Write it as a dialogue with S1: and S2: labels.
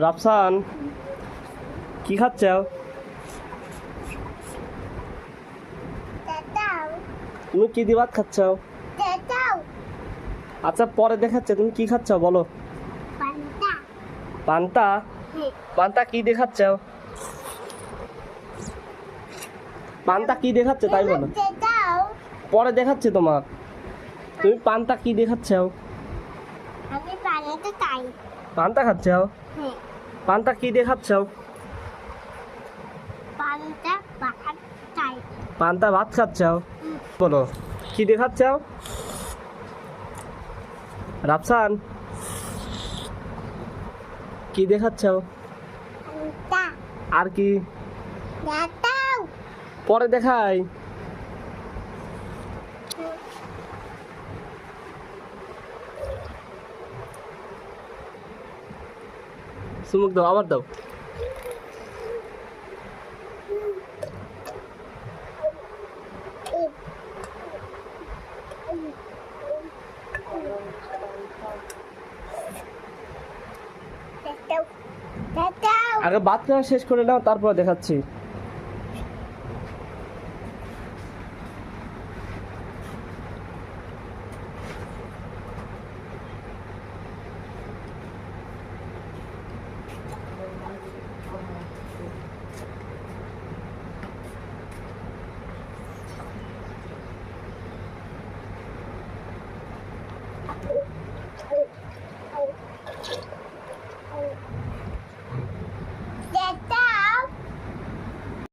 S1: রাফসান, কি খাচ্ছো? তুমি কি দিয়ে ভাত খাচ্ছ? আচ্ছা পরে দেখাচ্ছে, তুমি কি খাচ্ছ বলো? পান্তা? পান্তা কি দেখাচ্ছ? পান্তা কি দেখাচ্ছে তাই বলো? পরে দেখাচ্ছে তোমার। তুমি পান্তা কি দেখাচ্ছ? পান্তা খাচ্ছ? পান্তা কি দেখাচ্ছ? পান্তা ভাত খাচ্ছ? বলো কি দেখাচ্ছ? রাফসান, কি দেখাচ্ছ? আর কি? পরে দেখাই। চুমুক দাও, আবার দাও। আগে ভাত খাওয়া শেষ করে নাও, তারপর দেখাচ্ছি।